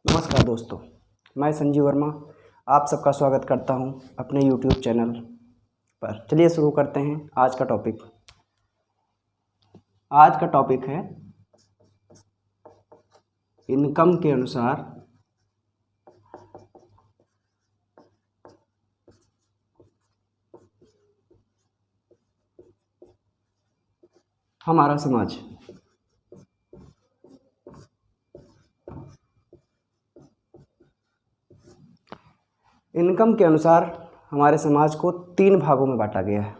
नमस्कार दोस्तों, मैं संजीव वर्मा आप सबका स्वागत करता हूं अपने YouTube चैनल पर। चलिए शुरू करते हैं आज का टॉपिक। आज का टॉपिक है इनकम के अनुसार हमारा समाज। इनकम के अनुसार हमारे समाज को 3 भागों में बांटा गया है।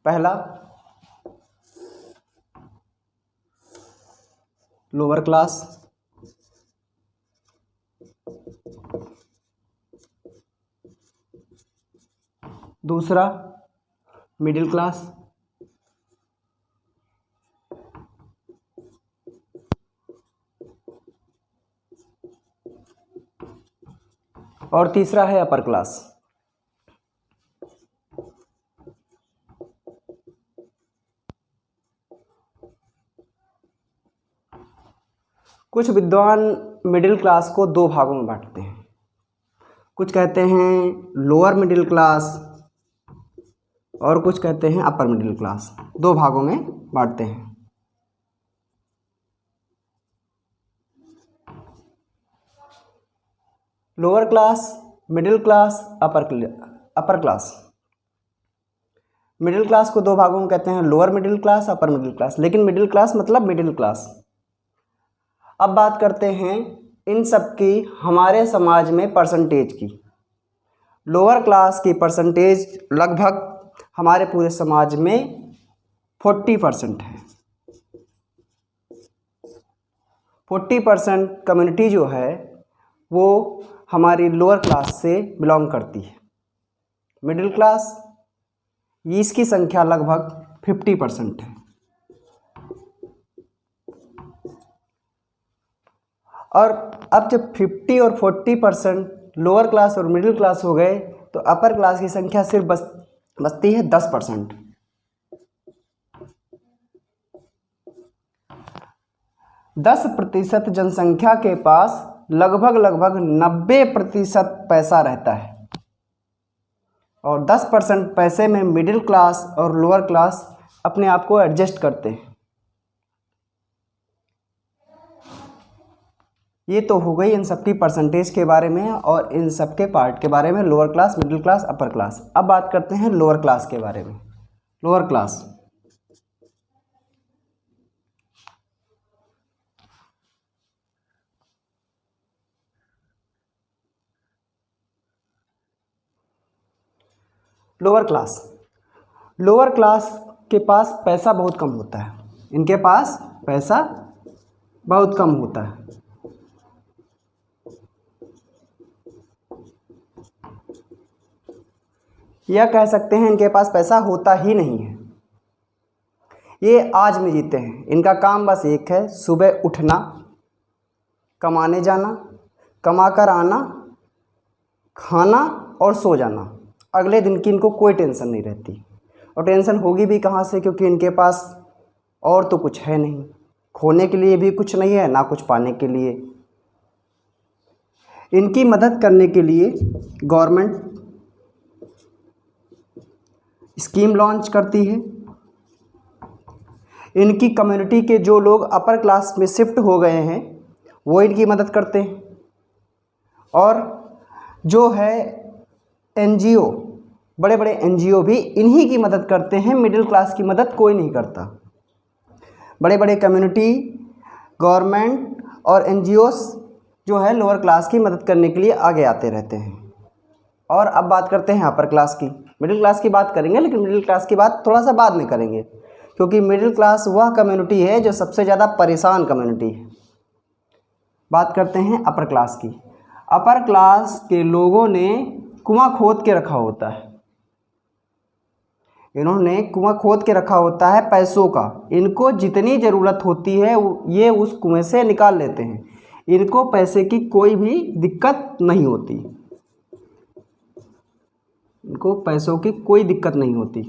पहला, लोअर क्लास। दूसरा, मिडिल क्लास। और तीसरा है अपर क्लास। कुछ विद्वान मिडिल क्लास को 2 भागों में बांटते हैं। कुछ कहते हैं लोअर मिडिल क्लास और कुछ कहते हैं अपर मिडिल क्लास। 2 भागों में बांटते हैं। Lower class, middle class, upper class. Middle class को 2 भागों में कहते हैं, lower middle class, upper middle class. लेकिन मिडिल क्लास मतलब मिडिल क्लास। अब बात करते हैं इन सब की हमारे समाज में परसेंटेज की। लोअर क्लास की परसेंटेज लगभग हमारे पूरे समाज में 40% है। 40% कम्युनिटी जो है वो हमारी लोअर क्लास से बिलोंग करती है। मिडिल क्लास, इसकी संख्या लगभग 50% है। और अब जब 50 और 40% लोअर क्लास और मिडिल क्लास हो गए तो अपर क्लास की संख्या सिर्फ बचती है 10%। 10% जनसंख्या के पास लगभग 90% पैसा रहता है और 10% पैसे में मिडिल क्लास और लोअर क्लास अपने आप को एडजस्ट करते हैं। ये तो हो गई इन सबकी परसेंटेज के बारे में और इन सबके पार्ट के बारे में, lower class, middle class, upper class. अब बात करते हैं लोअर क्लास के बारे में। Lower class, lower class. Lower class के पास पैसा बहुत कम होता है। इनके पास पैसा बहुत कम होता है। यह कह सकते हैं इनके पास पैसा होता ही नहीं है। ये आज में जीते हैं। इनका काम बस एक है, सुबह उठना, कमाने जाना, कमा कर आना, खाना और सो जाना। अगले दिन की इनको कोई टेंशन नहीं रहती। और टेंशन होगी भी कहाँ से, क्योंकि इनके पास और तो कुछ है नहीं। खोने के लिए भी कुछ नहीं है, ना कुछ पाने के लिए। इनकी मदद करने के लिए गवर्नमेंट स्कीम लॉन्च करती है। इनकी कम्युनिटी के जो लोग अपर क्लास में शिफ्ट हो गए हैं वो इनकी मदद करते हैं। और जो है एनजीओ, बड़े बड़े एनजीओ भी इन्हीं की मदद करते हैं। मिडिल क्लास की मदद कोई नहीं करता। बड़े बड़े कम्युनिटी, गवर्नमेंट और एनजीओस जो है लोअर क्लास की मदद करने के लिए आगे आते रहते हैं। और अब बात करते हैं अपर क्लास की। मिडिल क्लास की बात करेंगे, लेकिन मिडिल क्लास की बात थोड़ा सा बाद में करेंगे, क्योंकि मिडिल क्लास वह कम्युनिटी है जो सबसे ज़्यादा परेशान कम्युनिटी है। बात करते हैं अपर क्लास की। अपर क्लास के लोगों ने कुआं खोद के रखा होता है। इन्होंने कुआं खोद के रखा होता है पैसों का। इनको जितनी ज़रूरत होती है ये उस कुएं से निकाल लेते हैं। इनको पैसे की कोई भी दिक्कत नहीं होती। इनको पैसों की कोई दिक्कत नहीं होती।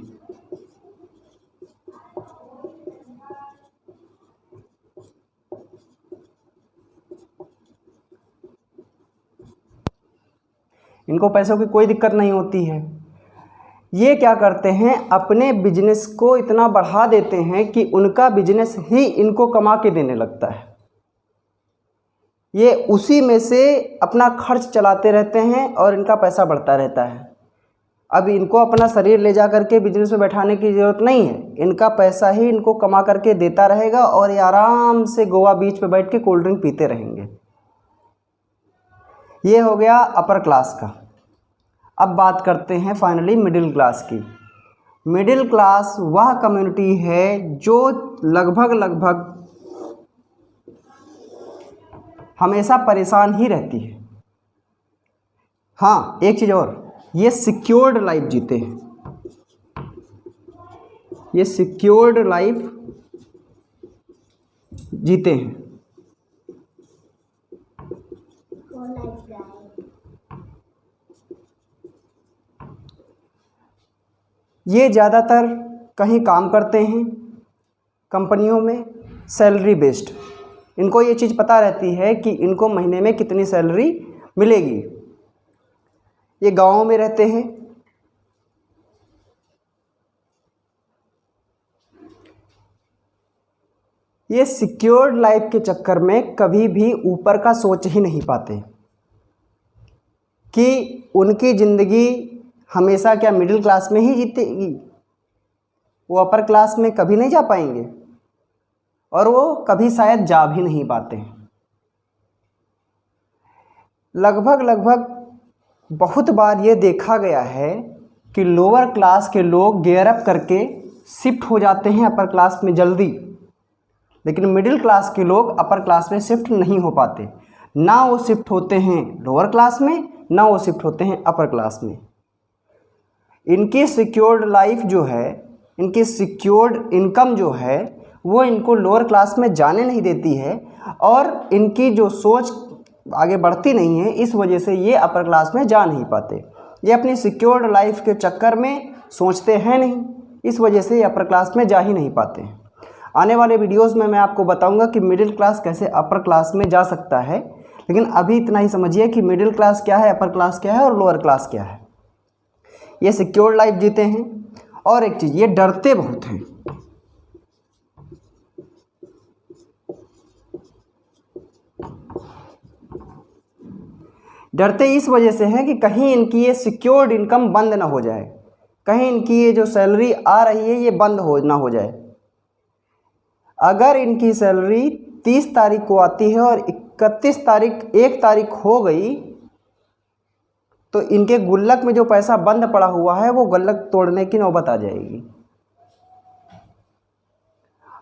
इनको पैसों की कोई दिक्कत नहीं होती है। ये क्या करते हैं, अपने बिजनेस को इतना बढ़ा देते हैं कि उनका बिजनेस ही इनको कमा के देने लगता है। ये उसी में से अपना खर्च चलाते रहते हैं और इनका पैसा बढ़ता रहता है। अब इनको अपना शरीर ले जा करके बिजनेस में बैठाने की ज़रूरत नहीं है, इनका पैसा ही इनको कमा करके देता रहेगा और ये आराम से गोवा बीच पे बैठ के कोल्ड ड्रिंक पीते रहेंगे। ये हो गया अपर क्लास का। अब बात करते हैं फाइनली मिडिल क्लास की। मिडिल क्लास वह कम्युनिटी है जो लगभग हमेशा परेशान ही रहती है। हाँ, एक चीज़ और, ये सिक्योर्ड लाइफ जीते हैं। ये सिक्योर्ड लाइफ जीते हैं। ये ज़्यादातर कहीं काम करते हैं कंपनियों में, सैलरी बेस्ड। इनको ये चीज़ पता रहती है कि इनको महीने में कितनी सैलरी मिलेगी। ये गाँव में रहते हैं। ये सिक्योर्ड लाइफ के चक्कर में कभी भी ऊपर का सोच ही नहीं पाते कि उनकी ज़िंदगी हमेशा क्या मिडिल क्लास में ही जीतेगी। वो अपर क्लास में कभी नहीं जा पाएंगे और वो कभी शायद जा भी नहीं पाते। लगभग बहुत बार ये देखा गया है कि लोअर क्लास के लोग गियर अप करके शिफ्ट हो जाते हैं अपर क्लास में जल्दी, लेकिन मिडिल क्लास के लोग अपर क्लास में शिफ्ट नहीं हो पाते। ना वो शिफ्ट होते हैं लोअर क्लास में, ना वो शिफ्ट होते हैं अपर क्लास में। इनकी सिक्योर्ड लाइफ जो है, इनकी सिक्योर्ड इनकम जो है, वो इनको लोअर क्लास में जाने नहीं देती है और इनकी जो सोच आगे बढ़ती नहीं है, इस वजह से ये अपर क्लास में जा नहीं पाते। ये अपनी सिक्योर्ड लाइफ के चक्कर में सोचते हैं नहीं, इस वजह से ये अपर क्लास में जा ही नहीं पाते। आने वाले वीडियोस में मैं आपको बताऊंगा कि मिडिल क्लास कैसे अपर क्लास में जा सकता है, लेकिन अभी इतना ही समझिए कि मिडिल क्लास क्या है, अपर क्लास क्या है और लोअर क्लास क्या है। ये सिक्योर्ड लाइफ जीते हैं और एक चीज़, ये डरते बहुत हैं। डरते इस वजह से हैं कि कहीं इनकी ये सिक्योर्ड इनकम बंद ना हो जाए, कहीं इनकी ये जो सैलरी आ रही है ये बंद ना हो जाए। अगर इनकी सैलरी 30 तारीख को आती है और 31 तारीख 1 तारीख हो गई तो इनके गुल्लक में जो पैसा बंद पड़ा हुआ है वो गुल्लक तोड़ने की नौबत आ जाएगी।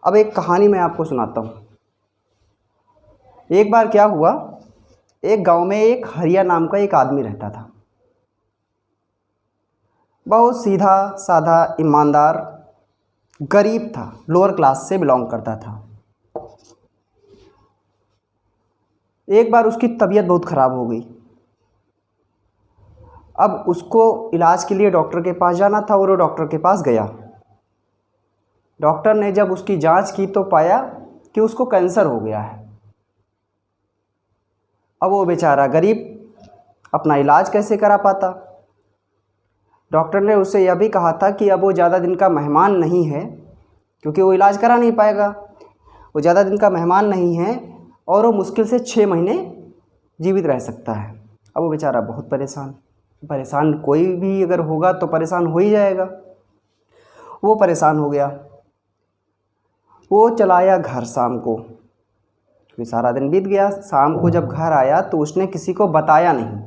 अब एक कहानी मैं आपको सुनाता हूँ। एक बार क्या हुआ, एक गांव में एक हरिया नाम का एक आदमी रहता था। बहुत सीधा साधा, ईमानदार, गरीब था, लोअर क्लास से बिलोंग करता था। एक बार उसकी तबीयत बहुत ख़राब हो गई। अब उसको इलाज के लिए डॉक्टर के पास जाना था और वो डॉक्टर के पास गया। डॉक्टर ने जब उसकी जांच की तो पाया कि उसको कैंसर हो गया है। अब वो बेचारा गरीब अपना इलाज कैसे करा पाता। डॉक्टर ने उससे यह भी कहा था कि अब वो ज़्यादा दिन का मेहमान नहीं है, क्योंकि वो इलाज करा नहीं पाएगा। वो ज़्यादा दिन का मेहमान नहीं है और वो मुश्किल से 6 महीने जीवित रह सकता है। अब वो बेचारा बहुत परेशान कोई भी अगर होगा तो परेशान हो ही जाएगा। वो परेशान हो गया। वो चला आया घर शाम को, क्योंकि सारा दिन बीत गया। शाम को जब घर आया तो उसने किसी को बताया नहीं।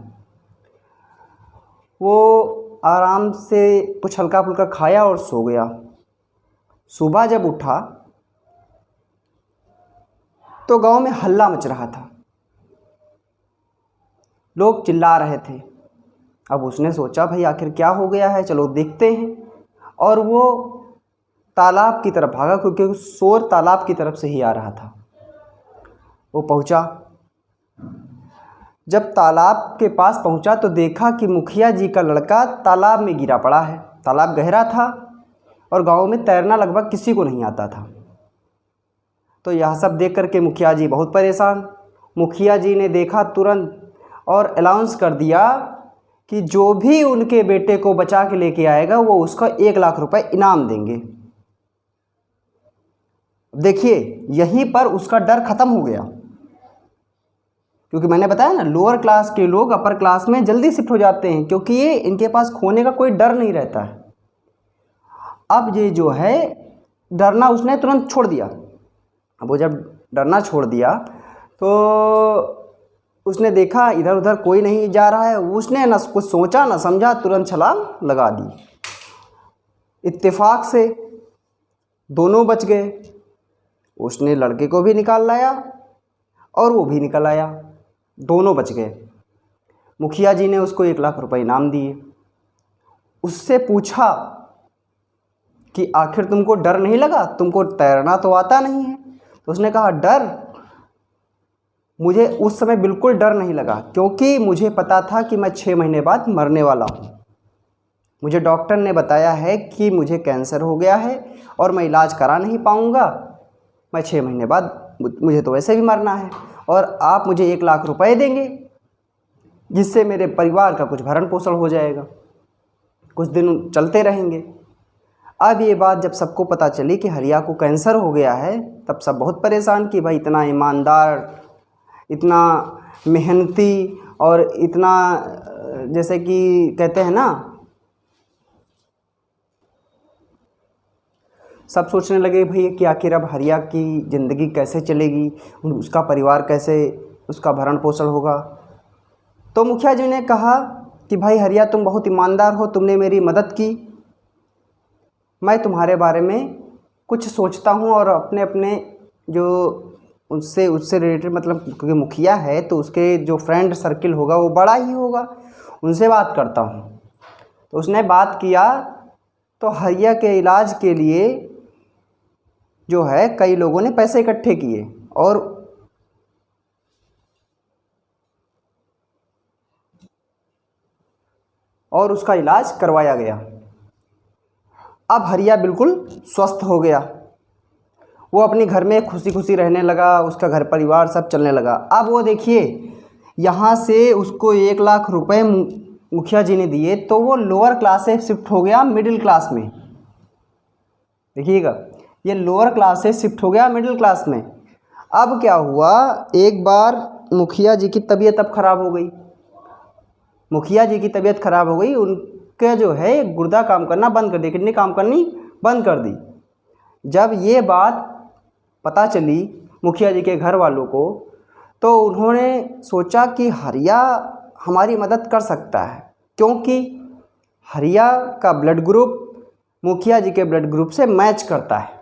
वो आराम से कुछ हल्का फुल्का खाया और सो गया। सुबह जब उठा तो गांव में हल्ला मच रहा था, लोग चिल्ला रहे थे। अब उसने सोचा भाई आखिर क्या हो गया है, चलो देखते हैं। और वो तालाब की तरफ भागा, क्योंकि शोर तालाब की तरफ से ही आ रहा था। वो पहुंचा। जब तालाब के पास पहुंचा तो देखा कि मुखिया जी का लड़का तालाब में गिरा पड़ा है। तालाब गहरा था और गांव में तैरना लगभग किसी को नहीं आता था। तो यह सब देख करके मुखिया जी बहुत परेशान। मुखिया जी ने देखा तुरंत और अनाउंस कर दिया कि जो भी उनके बेटे को बचा के लेके आएगा वो उसका 1 लाख रुपए इनाम देंगे। देखिए यहीं पर उसका डर खत्म हो गया, क्योंकि मैंने बताया ना लोअर क्लास के लोग अपर क्लास में जल्दी शिफ्ट हो जाते हैं, क्योंकि ये इनके पास खोने का कोई डर नहीं रहता है। अब ये जो है डरना उसने तुरंत छोड़ दिया। अब वो जब डरना छोड़ दिया तो उसने देखा इधर उधर कोई नहीं जा रहा है, उसने ना कुछ सोचा ना समझा, तुरंत छलांग लगा दी। इत्तेफाक से दोनों बच गए। उसने लड़के को भी निकाल लाया और वो भी निकल आया, दोनों बच गए। मुखिया जी ने उसको 1 लाख रुपए इनाम दिए। उससे पूछा कि आखिर तुमको डर नहीं लगा, तुमको तैरना तो आता नहीं है? तो उसने कहा डर, मुझे उस समय बिल्कुल डर नहीं लगा, क्योंकि मुझे पता था कि मैं 6 महीने बाद मरने वाला हूँ। मुझे डॉक्टर ने बताया है कि मुझे कैंसर हो गया है और मैं इलाज करा नहीं पाऊँगा, मैं 6 महीने बाद मुझे तो वैसे भी मरना है, और आप मुझे 1 लाख रुपए देंगे जिससे मेरे परिवार का कुछ भरण पोषण हो जाएगा, कुछ दिन चलते रहेंगे। अब ये बात जब सबको पता चली कि हरिया को कैंसर हो गया है, तब सब बहुत परेशान कि भाई इतना ईमानदार, इतना मेहनती और इतना जैसे कि कहते हैं ना, सब सोचने लगे भाई कि आखिर अब हरिया की ज़िंदगी कैसे चलेगी, उसका परिवार कैसे, उसका भरण पोषण होगा। तो मुखिया जी ने कहा कि भाई हरिया तुम बहुत ईमानदार हो, तुमने मेरी मदद की, मैं तुम्हारे बारे में कुछ सोचता हूँ और अपने अपने जो उससे रिलेटेड, मतलब क्योंकि मुखिया है तो उसके जो फ्रेंड सर्किल होगा वो बड़ा ही होगा, उनसे बात करता हूँ। तो उसने बात किया तो हरिया के इलाज के लिए जो है कई लोगों ने पैसे इकट्ठे किए और उसका इलाज करवाया गया। अब हरिया बिल्कुल स्वस्थ हो गया, वो अपने घर में खुशी खुशी रहने लगा, उसका घर परिवार सब चलने लगा। अब वो देखिए यहाँ से उसको 1 लाख रुपए मुखिया जी ने दिए तो वो लोअर क्लास से शिफ्ट हो गया मिडिल क्लास में। देखिएगा, ये लोअर क्लास से शिफ्ट हो गया मिडिल क्लास में। अब क्या हुआ, एक बार मुखिया जी की तबीयत अब ख़राब हो गई। मुखिया जी की तबीयत ख़राब हो गई, उनके जो है गुर्दा काम करना बंद कर दी, किडनी काम करनी बंद कर दी। जब ये बात पता चली मुखिया जी के घर वालों को, तो उन्होंने सोचा कि हरिया हमारी मदद कर सकता है, क्योंकि हरिया का ब्लड ग्रुप मुखिया जी के ब्लड ग्रुप से मैच करता है।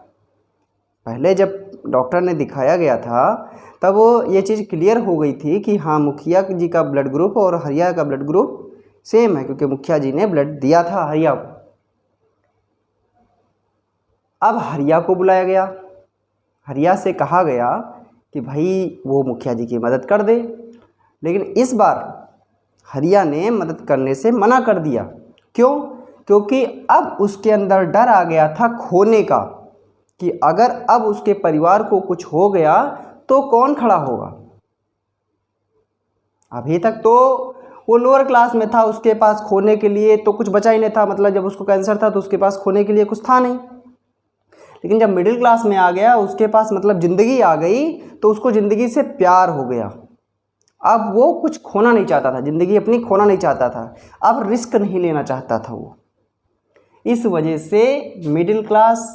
पहले जब डॉक्टर ने दिखाया गया था तब वो ये चीज़ क्लियर हो गई थी कि हाँ मुखिया जी का ब्लड ग्रुप और हरिया का ब्लड ग्रुप सेम है, क्योंकि मुखिया जी ने ब्लड दिया था हरिया को। अब हरिया को बुलाया गया, हरिया से कहा गया कि भाई वो मुखिया जी की मदद कर दे, लेकिन इस बार हरिया ने मदद करने से मना कर दिया। क्यों? क्योंकि अब उसके अंदर डर आ गया था खोने का, कि अगर अब उसके परिवार को कुछ हो गया तो कौन खड़ा होगा। अभी तक तो वो लोअर क्लास में था, उसके पास खोने के लिए तो कुछ बचा ही नहीं था, मतलब जब उसको कैंसर था तो उसके पास खोने के लिए कुछ था नहीं। लेकिन जब मिडिल क्लास में आ गया, उसके पास मतलब ज़िंदगी आ गई, तो उसको ज़िंदगी से प्यार हो गया। अब वो कुछ खोना नहीं चाहता था, ज़िंदगी अपनी खोना नहीं चाहता था, अब रिस्क नहीं लेना चाहता था वो। इस वजह से मिडिल क्लास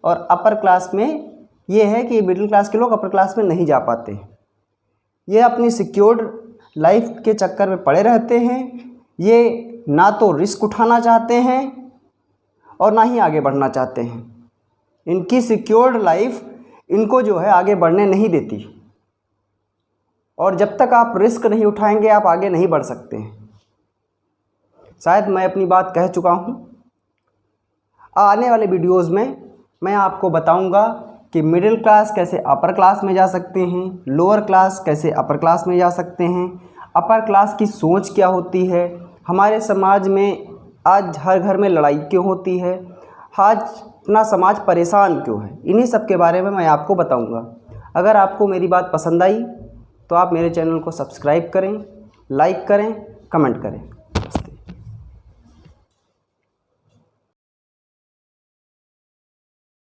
और अपर क्लास में ये है कि मिडिल क्लास के लोग अपर क्लास में नहीं जा पाते। ये अपनी सिक्योर्ड लाइफ के चक्कर में पड़े रहते हैं, ये ना तो रिस्क उठाना चाहते हैं और ना ही आगे बढ़ना चाहते हैं। इनकी सिक्योर्ड लाइफ इनको जो है आगे बढ़ने नहीं देती, और जब तक आप रिस्क नहीं उठाएंगे आप आगे नहीं बढ़ सकते हैं। शायद मैं अपनी बात कह चुका हूँ। आने वाले वीडियोज़ में मैं आपको बताऊंगा कि मिडिल क्लास कैसे अपर क्लास में जा सकते हैं, लोअर क्लास कैसे अपर क्लास में जा सकते हैं, अपर क्लास की सोच क्या होती है, हमारे समाज में आज हर घर में लड़ाई क्यों होती है, आज इतना समाज परेशान क्यों है, इन्हीं सब के बारे में मैं आपको बताऊंगा। अगर आपको मेरी बात पसंद आई तो आप मेरे चैनल को सब्सक्राइब करें, लाइक करें, कमेंट करें।